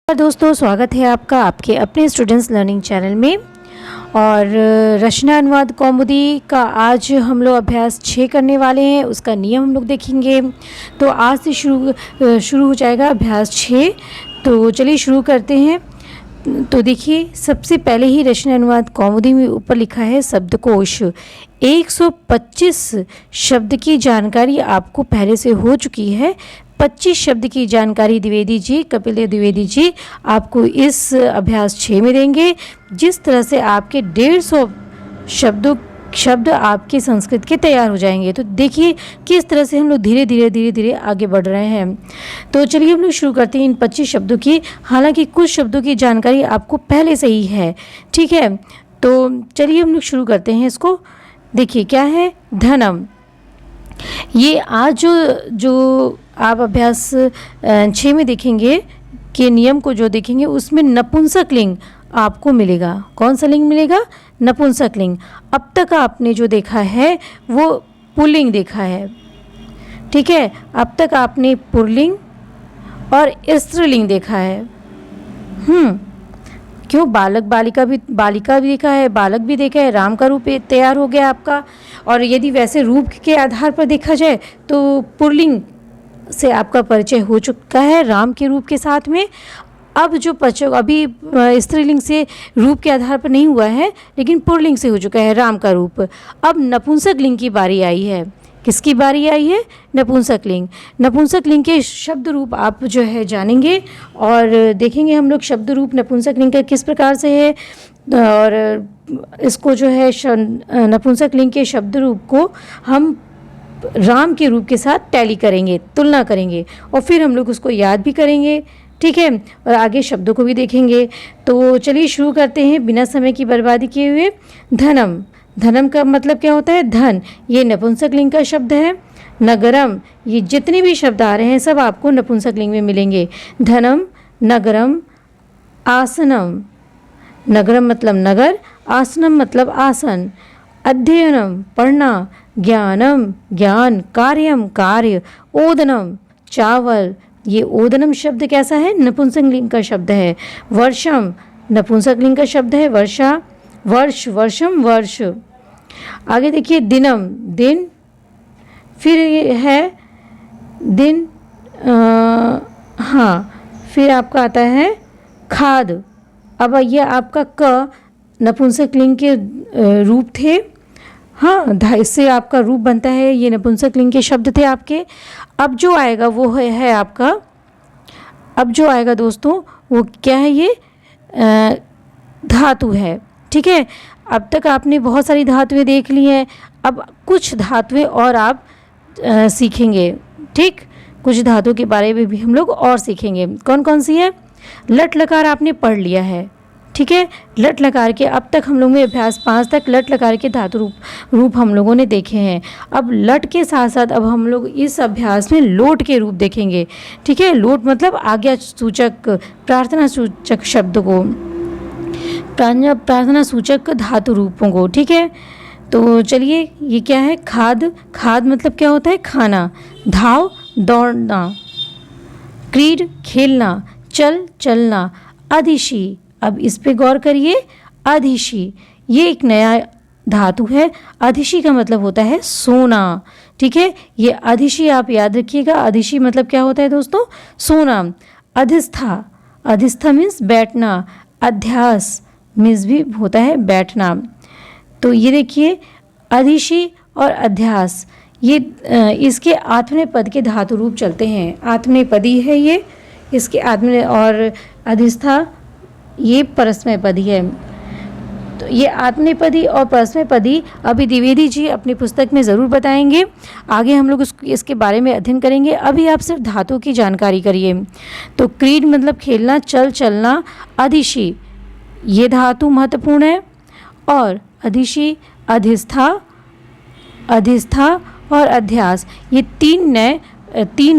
दोस्तों, स्वागत है आपका आपके अपने स्टूडेंट्स लर्निंग चैनल में। और रचना अनुवाद कौमुदी का आज हम लोग अभ्यास 6 करने वाले हैं। उसका नियम हम लोग देखेंगे। तो आज से शुरू हो जाएगा अभ्यास 6। तो चलिए शुरू करते हैं। तो देखिए, सबसे पहले ही रचना अनुवाद कौमुदी में ऊपर लिखा है शब्दकोश। 125 शब्द की जानकारी आपको पहले से हो चुकी है। 25 शब्द की जानकारी द्विवेदी जी, कपिल देव द्विवेदी जी आपको इस अभ्यास 6 में देंगे। जिस तरह से आपके 150 शब्द आपके संस्कृत के तैयार हो जाएंगे। तो देखिए किस तरह से हम लोग धीरे धीरे आगे बढ़ रहे हैं। तो चलिए हम लोग शुरू करते हैं इन 25 शब्दों की। हालांकि कुछ शब्दों की जानकारी आपको पहले से ही है, ठीक है। तो चलिए हम लोग शुरू करते हैं इसको। देखिए क्या है, धनम। ये आज जो आप अभ्यास 6 में देखेंगे कि नियम को जो देखेंगे उसमें नपुंसक लिंग आपको मिलेगा। कौन सा लिंग मिलेगा? नपुंसक लिंग। अब तक आपने जो देखा है वो पुल्लिंग देखा है, ठीक है। अब तक आपने पुल्लिंग और स्त्रीलिंग देखा है। क्यों? बालिका भी देखा है, बालक भी देखा है। राम का रूप तैयार हो गया आपका। और यदि वैसे रूप के आधार पर देखा जाए तो पुल्लिंग से आपका परिचय हो चुका है राम के रूप के साथ में। अब जो अभी स्त्रीलिंग से रूप के आधार पर नहीं हुआ है, लेकिन पुल्लिंग से हो चुका है राम का रूप। अब नपुंसक लिंग की बारी आई है। किसकी बारी आई है? नपुंसक लिंग। नपुंसक लिंग के शब्द रूप आप जो है जानेंगे और देखेंगे हम लोग शब्द रूप नपुंसक लिंग का किस प्रकार से है। और इसको जो है नपुंसक लिंग के शब्द रूप को हम राम के रूप के साथ टैली करेंगे, तुलना करेंगे, और फिर हम लोग उसको याद भी करेंगे, ठीक है। और आगे शब्दों को भी देखेंगे। तो चलिए शुरू करते हैं बिना समय की बर्बादी किए हुए। धनम। धनम का मतलब क्या होता है? धन। ये नपुंसक लिंग का शब्द है। नगरम। ये जितने भी शब्द आ रहे हैं सब आपको नपुंसक लिंग में मिलेंगे। धनम, नगरम, आसनम। नगरम मतलब नगर, आसनम मतलब आसन। अध्ययनम पढ़ना, ज्ञानम ज्ञान, कार्यम कार्य, ओदनम चावल। ये ओदनम शब्द कैसा है? नपुंसक लिंग का शब्द है। वर्षम नपुंसक लिंग का शब्द है। वर्षा, वर्ष, वर्षम वर्ष। आगे देखिए, दिनम दिन। फिर ये है दिन, फिर आपका आता है खाद। अब ये आपका क नपुंसक लिंग के रूप थे। इससे आपका रूप बनता है। ये नपुंसक लिंग के शब्द थे आपके। अब जो आएगा वो है आपका, अब जो आएगा दोस्तों वो क्या है? ये धातु है, ठीक है। अब तक आपने बहुत सारी धातुएं देख ली हैं। अब कुछ धातुएं और आप सीखेंगे, ठीक। कुछ धातुओं के बारे में भी हम लोग और सीखेंगे। कौन कौन सी है? लट लकार आपने पढ़ लिया है, ठीक है। लट लकार के अब तक हम लोग में अभ्यास 5 तक लट लकार के धातु रूप हम लोगों ने देखे हैं। अब लट के साथ साथ अब हम लोग इस अभ्यास में लोट के रूप देखेंगे, ठीक है। लोट मतलब आज्ञा सूचक, प्रार्थना सूचक शब्द को, प्रार्थना सूचक धातु रूपों को, ठीक है। तो चलिए, ये क्या है? खाद। खाद मतलब क्या होता है? खाना। धाव दौड़ना, क्रीड खेलना, चल चलना, अधिशी। अब इस पे गौर करिए, अधिशी ये एक नया धातु है। अधिशी का मतलब होता है सोना, ठीक है। ये अधिशी आप याद रखिएगा। अधिशी मतलब क्या होता है दोस्तों? सोना। अधिष्ठा, अधिष्ठा मीन्स बैठना। अध्यास मीन्स भी होता है बैठना। तो ये देखिए, अधिशी और अध्यास ये इसके आत्मनेपद के धातु रूप चलते हैं। आत्मनेपदी है ये, इसके आत्मने, और अधिष्ठा ये परस्मैपदी है। तो ये आत्मनेपदी और परस्मैपदी अभी द्विवेदी जी अपनी पुस्तक में ज़रूर बताएंगे। आगे हम लोग इसके बारे में अध्ययन करेंगे। अभी आप सिर्फ धातु की जानकारी करिए। तो क्रीड मतलब खेलना, चल चलना। अधिशी ये धातु महत्वपूर्ण है। और अधिशी, अधिष्ठा, अधिष्ठा और अध्यास ये तीन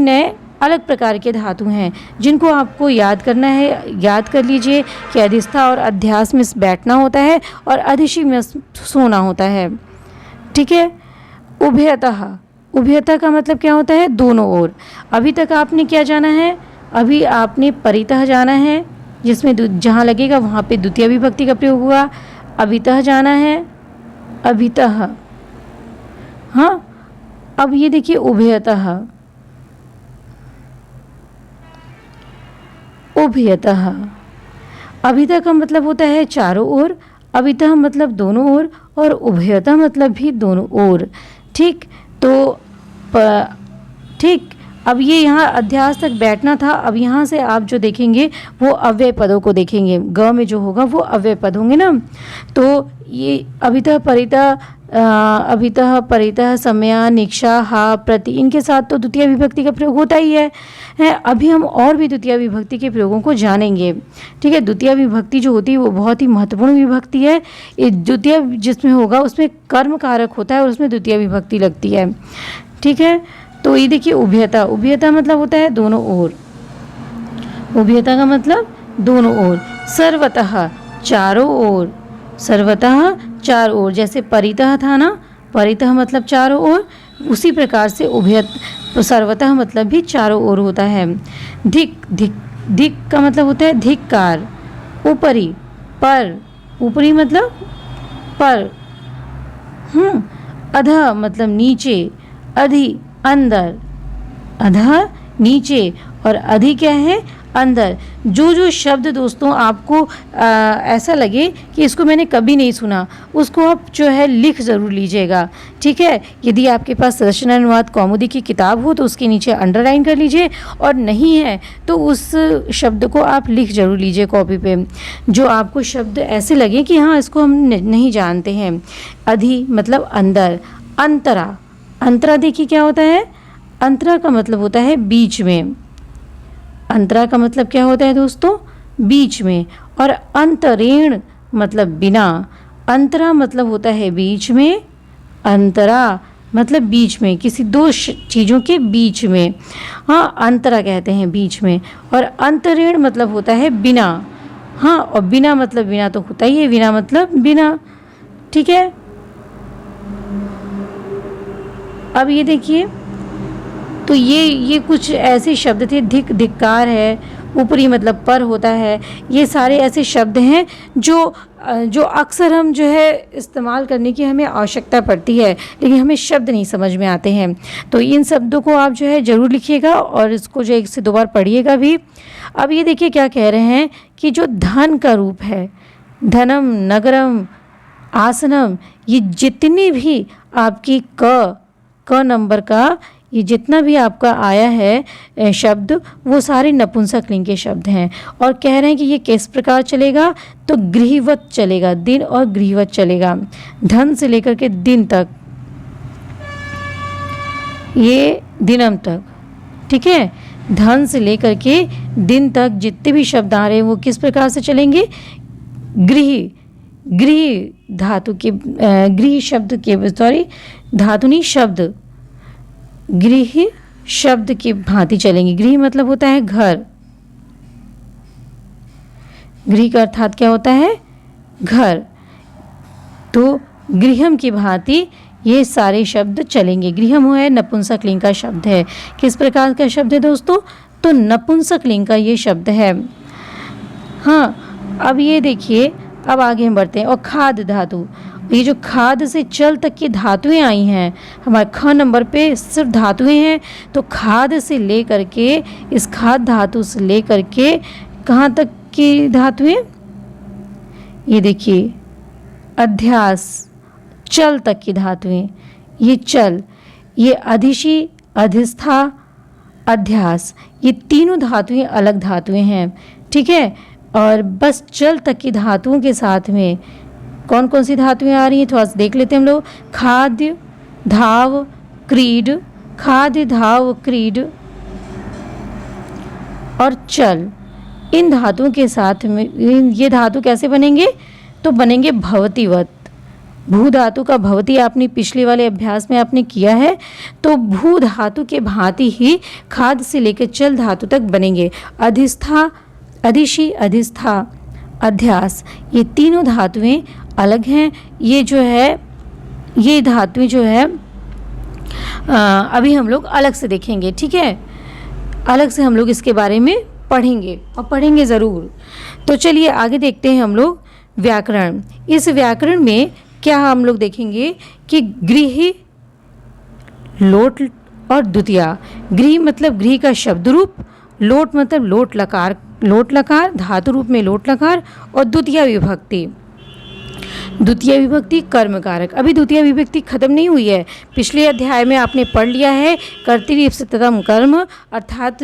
नए अलग प्रकार के धातु हैं जिनको आपको याद करना है। याद कर लीजिए कि अधिष्ठा और अध्यास में बैठना होता है और अधिशी में सोना होता है, ठीक है। उभयतः, उभयतः का मतलब क्या होता है? दोनों ओर। अभी तक आपने क्या जाना है? अभी आपने परितः जाना है, जिसमें जहाँ लगेगा वहाँ पे द्वितीय विभक्ति का प्रयोग हुआ। अभितः जाना है, अभितः। हाँ, अब ये देखिए उभयतः, उभयतः। अभितः का मतलब होता है चारों ओर, अभितः मतलब दोनों ओर, और उभयतः मतलब भी दोनों ओर। ठीक, तो ठीक, अब ये यहाँ अध्यास तक बैठना था। अब यहाँ से आप जो देखेंगे वो अव्यय पदों को देखेंगे। ग में जो होगा वो अव्यय पद होंगे ना। तो ये अभितः परितः, अभितः परितः, समया, निक्षा, हा, प्रति, इनके साथ तो द्वितीय विभक्ति का प्रयोग होता ही है। अभी हम और भी द्वितीय विभक्ति के प्रयोगों को जानेंगे। ठीक है, द्वितीय विभक्ति जो होती है वो बहुत ही महत्वपूर्ण विभक्ति है। ये द्वितीय जिसमें होगा उसमें कर्म कारक होता है और उसमें द्वितीय विभक्ति लगती है। ठीक है, तो ये देखिए उभयता, उभयता मतलब होता है दोनों ओर। उभयता का मतलब दोनों ओर। सर्वतः चारों ओर, सर्वतः चारों ओर, जैसे परितः था ना, परितः मतलब चारों ओर, उसी प्रकार से उभयत सर्वतः मतलब भी चारों ओर होता है। धिक, धिक, धिक का मतलब होता है धिक्कार। ऊपरी, पर, ऊपरी मतलब पर। अधः मतलब नीचे, अधि अंदर, अधः नीचे, और अधि क्या है, अंदर। जो जो शब्द दोस्तों आपको ऐसा लगे कि इसको मैंने कभी नहीं सुना, उसको आप जो है लिख ज़रूर लीजिएगा। ठीक है, यदि आपके पास रचना अनुवाद कौमुदी की किताब हो तो उसके नीचे अंडरलाइन कर लीजिए, और नहीं है तो उस शब्द को आप लिख ज़रूर लीजिए कॉपी पे। जो आपको शब्द ऐसे लगे कि हाँ इसको हम नहीं जानते हैं। अधि मतलब अंदर। अंतरा, अंतरा देखिए क्या होता है, अंतरा का मतलब होता है बीच में। अंतरा का मतलब क्या होता है दोस्तों, बीच में। और अंतरेण मतलब बिना। अंतरा मतलब होता है बीच में, अंतरा मतलब बीच में, किसी दो चीज़ों के बीच में। हाँ, अंतरा कहते हैं बीच में। और अंतरेण मतलब होता है बिना। हाँ, और बिना मतलब बिना तो होता ही है, बिना मतलब बिना। ठीक है, अब ये देखिए, तो ये कुछ ऐसे शब्द थे। धिक, धिक्कार है, ऊपरी मतलब पर होता है। ये सारे ऐसे शब्द हैं जो अक्सर हम जो है इस्तेमाल करने की हमें आवश्यकता पड़ती है, लेकिन हमें शब्द नहीं समझ में आते हैं। तो इन शब्दों को आप जो है ज़रूर लिखिएगा और इसको जो एक से दो बार पढ़िएगा भी। अब ये देखिए क्या कह रहे हैं कि जो धन का रूप है, धनम, नगरम, आसनम, ये जितनी भी आपकी क नंबर का ये जितना भी आपका आया है शब्द, वो सारे नपुंसक लिंग के शब्द हैं। और कह रहे हैं कि ये किस प्रकार चलेगा, तो गृहवत चलेगा, दिन और गृहवत चलेगा। धन से लेकर के दिन तक, ये दिनम तक। ठीक है, धन से लेकर के दिन तक जितने भी शब्द आ रहे हैं वो किस प्रकार से चलेंगे, गृह, गृह धातु के, गृह शब्द के, सॉरी धातुनी शब्द, गृह शब्द की भांति चलेंगे। गृह मतलब होता है घर, गृह का अर्थात क्या होता है, घर। तो गृहम की भांति ये सारे शब्द चलेंगे। गृहम है नपुंसक लिंग का शब्द है। किस प्रकार का शब्द है दोस्तों, तो नपुंसक लिंग का ये शब्द है। हाँ, अब ये देखिए, अब आगे हम बढ़ते हैं। और खाद धातु, ये जो खाद से चल तक की धातुएं आई हैं, हमारे ख नंबर पे सिर्फ धातुएं हैं। तो खाद से ले करके, इस खाद धातु से ले करके कहाँ तक की धातुएं, ये देखिए अध्यास, चल तक की धातुएं। ये चल, ये अधिशी, अधिष्ठा, अध्यास, ये तीनों धातुएं अलग धातुएं हैं। ठीक है, और बस चल तक की धातुओं के साथ में कौन कौन सी धातुएं आ रही हैं थोड़ा सा देख लेते हैं हम लोग। खाद्य, धाव, क्रीड, खाद्य, धाव, क्रीड और चल, इन धातुओं के साथ में ये धातु कैसे बनेंगे, तो बनेंगे भवतीवत। भू धातु का भवती आपने पिछले वाले अभ्यास में आपने किया है, तो भू धातु के भांति ही खाद से लेकर चल धातु तक बनेंगे। अधिष्ठा, अधिशी, अधिष्ठा, अध्यास, ये तीनों धातुएं अलग हैं। ये जो है, ये धातुएं जो है अभी हम लोग अलग से देखेंगे। ठीक है, अलग से हम लोग इसके बारे में पढ़ेंगे और पढ़ेंगे ज़रूर। तो चलिए आगे देखते हैं हम लोग व्याकरण। इस व्याकरण में क्या हम लोग देखेंगे कि गृह, लोट और द्वितीया। गृह मतलब गृह का शब्द रूप, लोट मतलब लोट लकार धातु रूप में लोट लकार, और द्वितीया विभक्ति। द्वितीय विभक्ति कर्म कारक। अभी द्वितीय विभक्ति खत्म नहीं हुई है, पिछले अध्याय में आपने पढ़ लिया है कर्तरी ततम कर्म, अर्थात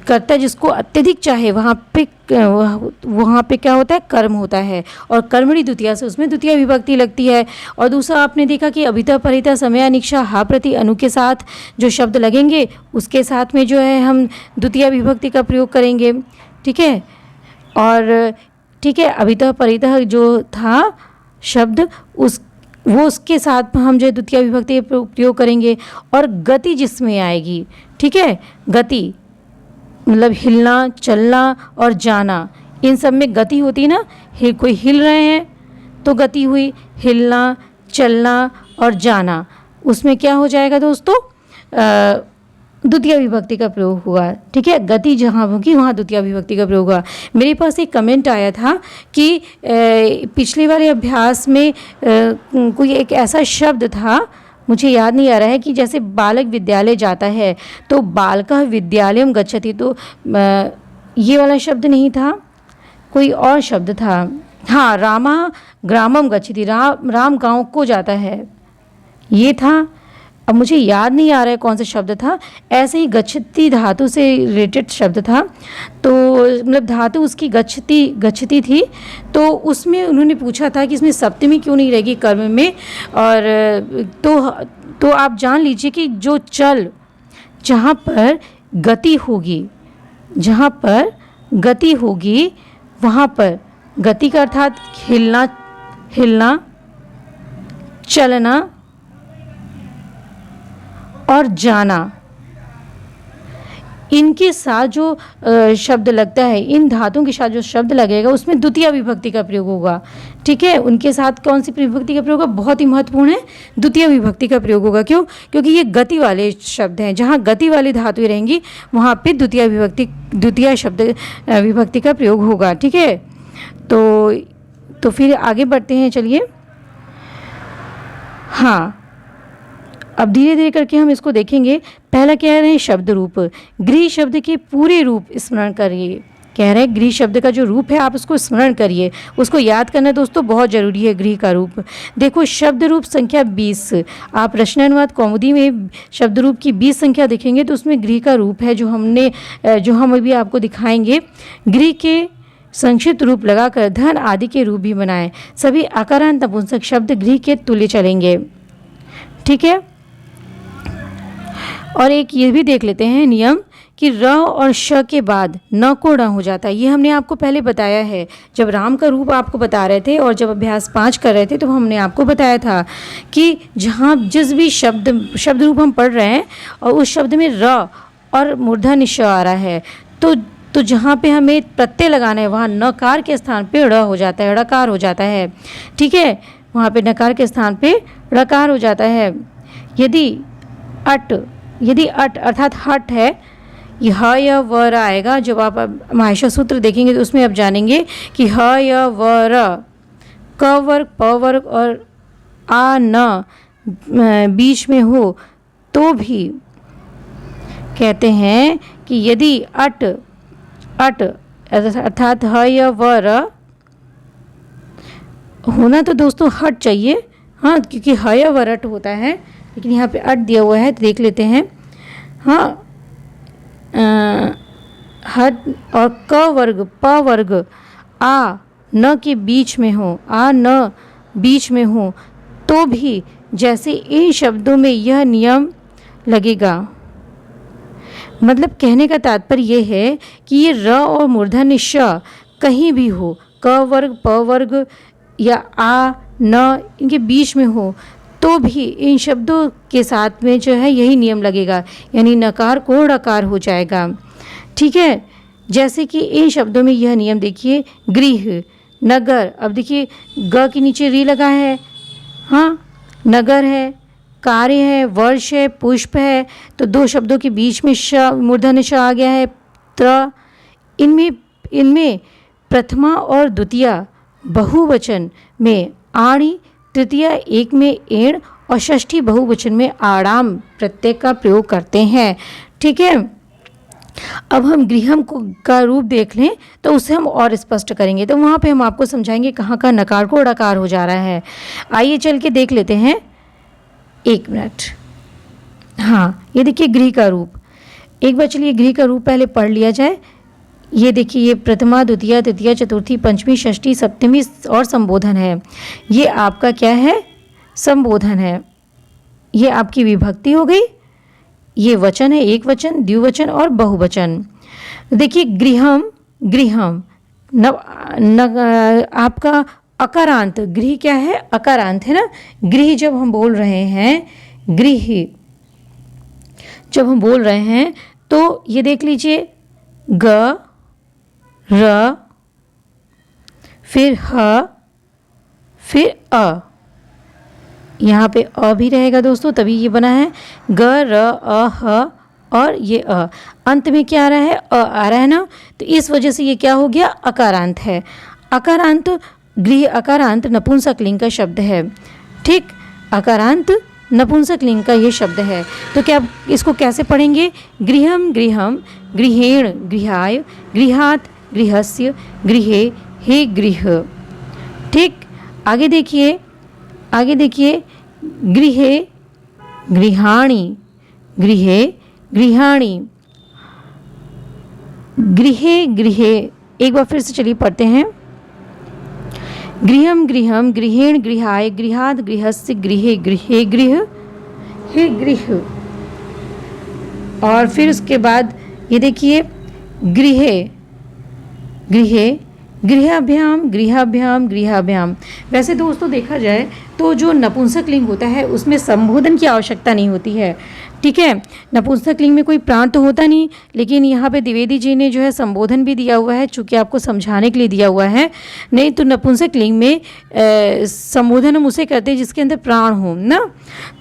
कर्ता जिसको अत्यधिक चाहे वहाँ पे क्या होता है, कर्म होता है, और कर्मणि द्वितीया से उसमें द्वितीय विभक्ति लगती है। और दूसरा आपने देखा कि अभिता परिता समयानिक्षा हा प्रति अनु के साथ जो शब्द लगेंगे उसके साथ में जो है हम द्वितीय विभक्ति का प्रयोग करेंगे। ठीक है, और ठीक है, अभिता परिता जो था शब्द उसके साथ हम जो द्वितीय विभक्ति प्रयोग करेंगे। और गति जिसमें आएगी, ठीक है, गति मतलब हिलना, चलना और जाना, इन सब में गति होती है ना। कोई हिल रहे हैं तो गति हुई, हिलना, चलना और जाना, उसमें क्या हो जाएगा दोस्तों, द्वितीय विभक्ति का प्रयोग हुआ। ठीक है, गति जहाँ होगी वहाँ द्वितीय विभक्ति का प्रयोग हुआ। मेरे पास एक कमेंट आया था कि पिछले वाले अभ्यास में कोई एक ऐसा शब्द था, मुझे याद नहीं आ रहा है, कि जैसे बालक विद्यालय जाता है तो बालकः विद्यालयम गच्छति, तो ये वाला शब्द नहीं था, कोई और शब्द था। हाँ, रामा ग्रामम गच्छति, राम गाँव को जाता है, ये था। अब मुझे याद नहीं आ रहा है कौन सा शब्द था। ऐसे ही गच्छति धातु से रिलेटेड शब्द था, तो मतलब धातु उसकी गच्छति थी, तो उसमें उन्होंने पूछा था कि इसमें सप्तमी क्यों नहीं रहेगी कर्म में। और तो आप जान लीजिए कि जो चल, जहाँ पर गति होगी वहाँ पर गति का अर्थात हिलना, चलना और जाना, इनके साथ जो शब्द लगता है, इन धातुओं के साथ जो शब्द लगेगा उसमें द्वितीय विभक्ति का प्रयोग होगा। ठीक है, उनके साथ कौन सी विभक्ति का प्रयोग होगा, बहुत ही महत्वपूर्ण है, द्वितीय विभक्ति का प्रयोग होगा। क्यों? क्योंकि ये गति वाले शब्द हैं, जहाँ गति वाली धातुएं रहेंगी वहाँ पे द्वितीय शब्द विभक्ति का प्रयोग होगा। ठीक है, तो फिर आगे बढ़ते हैं, चलिए। हाँ, अब धीरे धीरे करके हम इसको देखेंगे। पहला कह रहे हैं शब्द रूप, गृह शब्द के पूरे रूप स्मरण करिए। कह रहे हैं गृह शब्द का जो रूप है आप उसको स्मरण करिए, उसको याद करना दोस्तों बहुत ज़रूरी है। गृह का रूप देखो, शब्द रूप संख्या 20, आप रचनानुवाद कौमुदी में शब्द रूप की 20 संख्या देखेंगे तो उसमें गृह का रूप है, जो हम अभी आपको दिखाएंगे। गृह के संक्षिप्त रूप लगाकर धन आदि के रूप भी बनाएं। सभी आकारांत नपुंसक शब्द गृह के तुल्य चलेंगे। ठीक है, और एक ये भी देख लेते हैं नियम कि र और श के बाद न को ण हो जाता है। ये हमने आपको पहले बताया है, जब राम का रूप आपको बता रहे थे और जब अभ्यास 5 कर रहे थे तो हमने आपको बताया था कि जहाँ जिस भी शब्द रूप हम पढ़ रहे हैं और उस शब्द में र और मूर्धन्य श आ रहा है, तो जहाँ पे हमें प्रत्यय लगाना है वहाँ नकार के स्थान पे ड़ हो जाता है, ड़कार हो जाता है। ठीक है, वहाँ पे नकार के स्थान पे ड़कार हो जाता है। यदि अट अर्थात हट है, ये ह या व र आएगा। जब आप महाशय सूत्र देखेंगे तो उसमें आप जानेंगे कि ह या व र, क वर्ग प वर्ग और आ न बीच में हो तो भी कहते हैं कि यदि अट अर्थात ह या व र होना तो दोस्तों हट चाहिए। हाँ, क्योंकि ह या व रट होता है, लेकिन यहाँ पे अट दिया हुआ है तो देख लेते हैं। हाँ, हट और क वर्ग प वर्ग आ न के बीच में हो, आ न बीच में हो तो भी जैसे इन शब्दों में यह नियम लगेगा। मतलब कहने का तात्पर्य यह है कि ये र और मूर्धन्य श कहीं भी हो, क वर्ग प वर्ग या आ न इनके बीच में हो तो भी इन शब्दों के साथ में जो है यही नियम लगेगा, यानी नकार को ड़कार हो जाएगा। ठीक है, जैसे कि इन शब्दों में यह नियम देखिए, गृह, नगर, अब देखिए ग के नीचे री लगा है, हाँ, नगर है, कार्य है, वर्ष है, पुष्प है, तो दो शब्दों के बीच में श मूर्धन्य श आ गया है। त्र, इनमें इनमें प्रथमा और द्वितीया बहुवचन में आणी, तृतीया एक में एण और षष्ठी बहुवचन में आड़ाम प्रत्यय का प्रयोग करते हैं। ठीक है, अब हम गृहम को का रूप देख लें तो उसे हम और स्पष्ट करेंगे, तो वहाँ पे हम आपको समझाएंगे कहाँ का नकार को ड़कार हो जा रहा है। आइए चल के देख लेते हैं, 1 मिनट। हाँ, ये देखिए गृह का रूप। एक बार चलिए गृह का रूप पहले पढ़ लिया जाए। ये देखिए, ये प्रथमा, द्वितीया, तृतीया, चतुर्थी, पंचमी, षष्ठी, सप्तमी और संबोधन है। ये आपका क्या है? संबोधन है। ये आपकी विभक्ति हो गई। ये वचन है, एक वचन, द्विवचन और बहुवचन। देखिए गृहम, गृहम आपका अकारांत, गृह क्या है? अकारांत है ना। गृह जब हम बोल रहे हैं, गृह जब हम बोल रहे हैं तो ये देख लीजिए, ग, र, फिर ह, फिर अ। यहाँ पे अ भी रहेगा दोस्तों, तभी ये बना है ग, र, अ, ह और ये अ। अंत में क्या आ रहा है? अ आ रहा है ना, तो इस वजह से ये क्या हो गया? अकारांत है। अकारांत, गृह अकारांत नपुंसक लिंग का शब्द है। ठीक, अकारांत नपुंसक लिंग का ये शब्द है। तो क्या इसको कैसे पढ़ेंगे? गृहम, गृहम, गृहेण, गृहाय, गृहात, गृहस्य, गृहे, हे गृह। ठीक, आगे देखिए, आगे देखिए, गृहे, गृहाणि, गृहे, गृहाणि, गृहे, गृहे। एक बार फिर से चलिए पढ़ते हैं। गृहम, गृहम, गृहेण, गृहाय, गृहात, गृहस्य, गृहे, गृहे, गृह, हे गृह। और फिर उसके बाद ये देखिए, गृहे, गृहे, गृहाभ्याम, गृहाभ्याम, गृहाभ्याम। वैसे दोस्तों देखा जाए तो जो नपुंसक लिंग होता है उसमें संबोधन की आवश्यकता नहीं होती है। ठीक है, नपुंसक लिंग में कोई प्राण तो होता नहीं, लेकिन यहाँ पे द्विवेदी जी ने जो है संबोधन भी दिया हुआ है, चूँकि आपको समझाने के लिए दिया हुआ है। नहीं तो नपुंसक लिंग में संबोधन हम उसे करते हैं जिसके अंदर प्राण हो ना।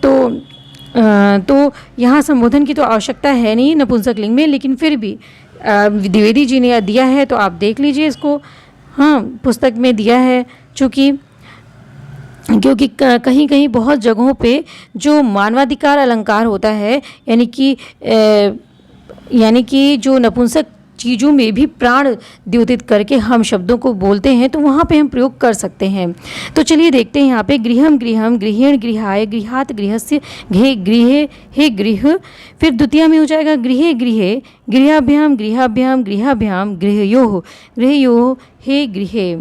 तो यहाँ संबोधन की तो आवश्यकता है नहीं नपुंसक लिंग में, लेकिन फिर भी द्विवेदी जी ने दिया है तो आप देख लीजिए इसको। हाँ, पुस्तक में दिया है, क्योंकि कहीं कहीं बहुत जगहों पे जो मानवाधिकार अलंकार होता है, यानी कि जो नपुंसक चीज़ों में भी प्राण द्योतित करके हम शब्दों को बोलते हैं, तो वहाँ पे हम प्रयोग कर सकते हैं। तो चलिए देखते हैं यहाँ पे, गृहम, गृहम, गृहेण, गृहाय, गृहात, गृहस्य, घे, गृहे, हे गृह। फिर द्वितीया में हो जाएगा गृहे, गृहे, गृहाभ्याम, गृहाभ्याम, गृहाभ्याम, गृहयोः, गृहयोः, हे गृहे,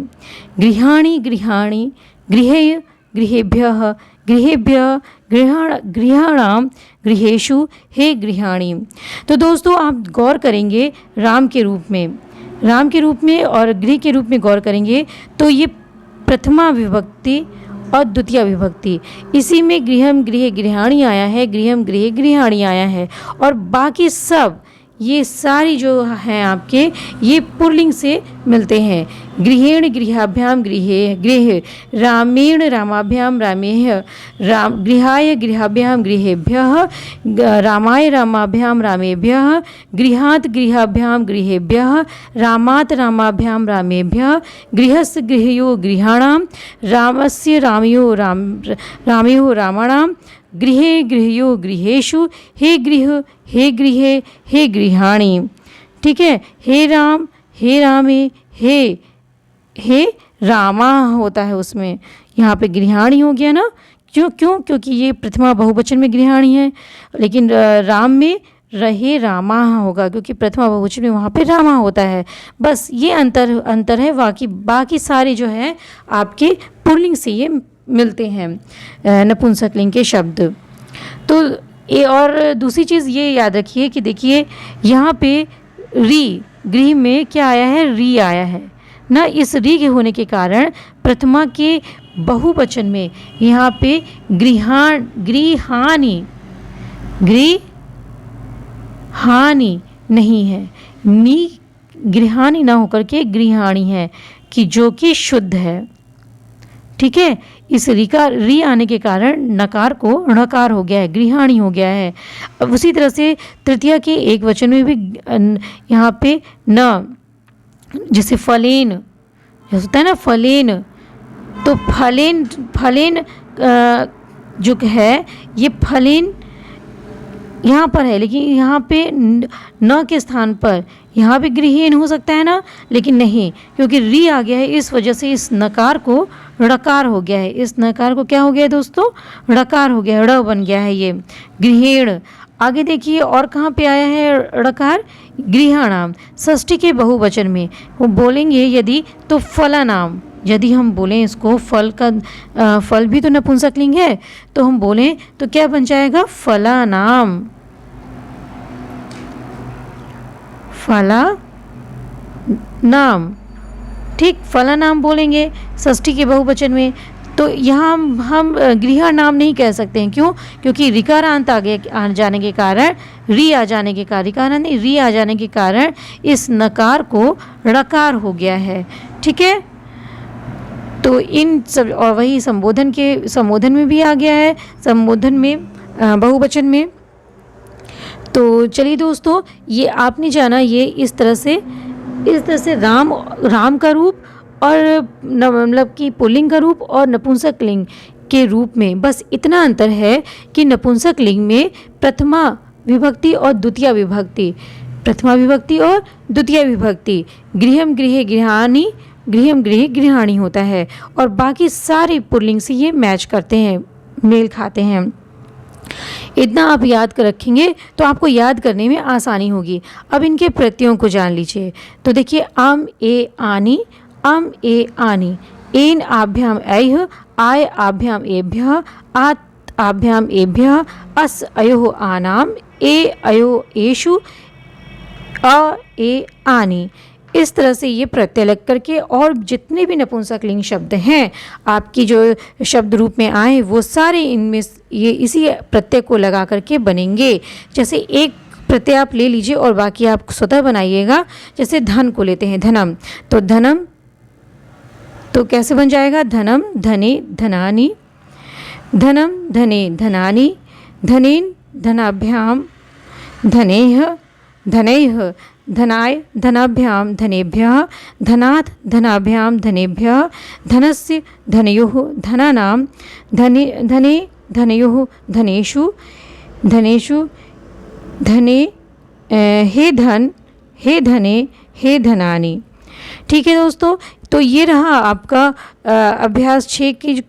गृहाणि, गृहाणि, गृहेय, गृहेभ्यः, गृहेभ्यः, गृहाणाम, गृहेषु, हे गृहाणि। तो दोस्तों आप गौर करेंगे राम के रूप में और गृह के रूप में गौर करेंगे तो ये प्रथमा विभक्ति और द्वितीय विभक्ति, इसी में गृहम, गृहे, गृहाणि आया है, गृहम, गृहे, गृहाणि आया है। और बाकी सब ये सारी जो हैं आपके, ये पुल्लिंग से मिलते हैं। गृहेण, गृहाभ्याम, गृहे, गृह, रामेण, रामाभ्याम, रामेह, गृहाय, गृहाभ्याम, गृहेभ्यः, रामाय, रामाभ्याम, रामेभ्यः, गृहात, गृहाभ्याम, गृहेभ्यः, रामात, रामाभ्याम, रामेभ्यः, गृहस्य, गृहयो, गृहाणां, रामस्य, रामयो, रामाणां, गृहे, गृहयो, गृहेषु, हे गृह, हे गृहे, हे गृहाणि। ठीक है, हे राम, हे रामे, हे रामा होता है उसमें, यहाँ पे गृहाणि हो गया ना। क्योंकि ये प्रथमा बहुवचन में गृहाणि है, लेकिन राम में रहे रामा होगा, क्योंकि प्रथमा बहुवचन में वहाँ पे रामा होता है। बस ये अंतर है, बाकी सारे जो है आपके पुल्लिंग से ये मिलते हैं, नपुंसक लिंग के शब्द। तो ये, और दूसरी चीज़ ये याद रखिए कि देखिए यहाँ पे री, गृह में क्या आया है? री आया है ना। इस री के होने के कारण प्रथमा के बहुवचन में यहाँ पे गृहाणि नहीं है, गृहाणि ना होकर के गृहाणि है, कि जो कि शुद्ध है। ठीक है, इस री आने के कारण नकार को णकार हो गया है, गृहाणि हो गया है। अब उसी तरह से तृतीया के एक वचन में भी यहाँ पे न जैसे फलेन, जैसे होता है ना फलेन, तो फलेन फलेन जो है ये फलेन यहाँ पर है, लेकिन यहाँ पे न के स्थान पर यहाँ पे गृहीन हो सकता है ना, लेकिन नहीं, क्योंकि री आ गया है, इस वजह से इस नकार को ड़कार हो गया है। इस नकार को क्या हो गया है दोस्तों, ड़कार हो गया है, ड़ बन गया है ये गृहीण। आगे देखिए और कहाँ पे आया है ड़कार, गृहाणाम, षष्ठी के बहुवचन में वो बोलेंगे यदि तो फलानाम। यदि हम बोलें इसको फल का फल भी तो नपुंसकलिंग है, तो हम बोलें तो क्या बन जाएगा, फलानाम, फला नाम, ठीक, फला नाम बोलेंगे षष्ठी के बहुवचन में। तो यहाँ हम गृह नाम नहीं कह सकते हैं, क्यों, क्योंकि रिकारांत आगे आ जाने के कारण, री आ जाने के कारण, रिकारांत नहीं री आ जाने के कारण इस नकार को ड़कार हो गया है, ठीक है। तो इन सब, और वही संबोधन में भी आ गया है, संबोधन में बहुवचन में। तो चलिए दोस्तों, ये आपने जाना ये इस तरह से राम का रूप और मतलब कि पुल्लिंग का रूप और नपुंसक लिंग के रूप में बस इतना अंतर है कि नपुंसक लिंग में प्रथमा विभक्ति और द्वितीय विभक्ति, गृहम गृहे गृहाणी, गृहम गृहे गृहाणी होता है, और बाकी सारे पुल्लिंग से ये मैच करते हैं, मेल खाते हैं। इतना आप याद कर रखेंगे तो आपको याद करने में आसानी होगी। अब इनके प्रत्ययों को जान लीजिए। तो देखिए, अम ए आनी, अम ए आनी, एन आभ्याम ऐह, आय आभ्याम एभ्यः, आत आभ्याम एभ्यः, अस अयोः आनाम, ए अयो एषु, अ ए आनी। इस तरह से ये प्रत्यय लग करके, और जितने भी नपुंसक लिंग शब्द हैं आपकी जो शब्द रूप में आए वो सारे इनमें ये इसी प्रत्यय को लगा करके बनेंगे। जैसे एक प्रत्यय आप ले लीजिए और बाकी आप स्वतः बनाइएगा। जैसे धन को लेते हैं, धनम, तो धनम तो कैसे बन जाएगा, धनम धने धनानि, धनम धने धनानि, धनेन धनाभ्याम धनेह, धनैः धनाय धनाभ्याम धनेभ्यः, धनात् धनाभ्याम धनेभ्यः, धनस्य धनयोः धनानां, धने धने धनयोः धनेषु, धनेषु धने, हे धन हे धने हे धनानि। ठीक है दोस्तों, तो ये रहा आपका अभ्यास 6 की।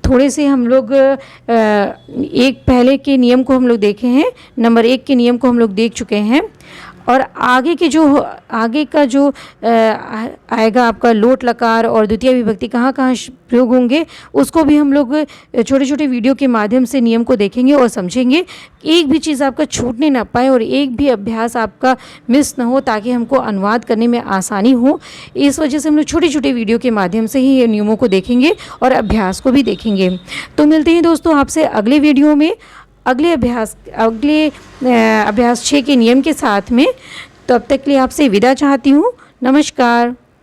थोड़े से हम लोग एक पहले के नियम को हम लोग देखे हैं, नंबर 1 के नियम को हम लोग देख चुके हैं, और आगे का जो आएगा आपका लोट लकार और द्वितीय विभक्ति कहाँ कहाँ प्रयोग होंगे उसको भी हम लोग छोटे छोटे वीडियो के माध्यम से नियम को देखेंगे और समझेंगे। एक भी चीज़ आपका छूटने ना पाए और एक भी अभ्यास आपका मिस ना हो, ताकि हमको अनुवाद करने में आसानी हो। इस वजह से हम लोग छोटे छोटे वीडियो के माध्यम से ही ये नियमों को देखेंगे और अभ्यास को भी देखेंगे। तो मिलते हैं दोस्तों आपसे अगले वीडियो में, अगले अभ्यास 6 के नियम के साथ में। तो अब तक के लिए आपसे विदा चाहती हूँ। नमस्कार।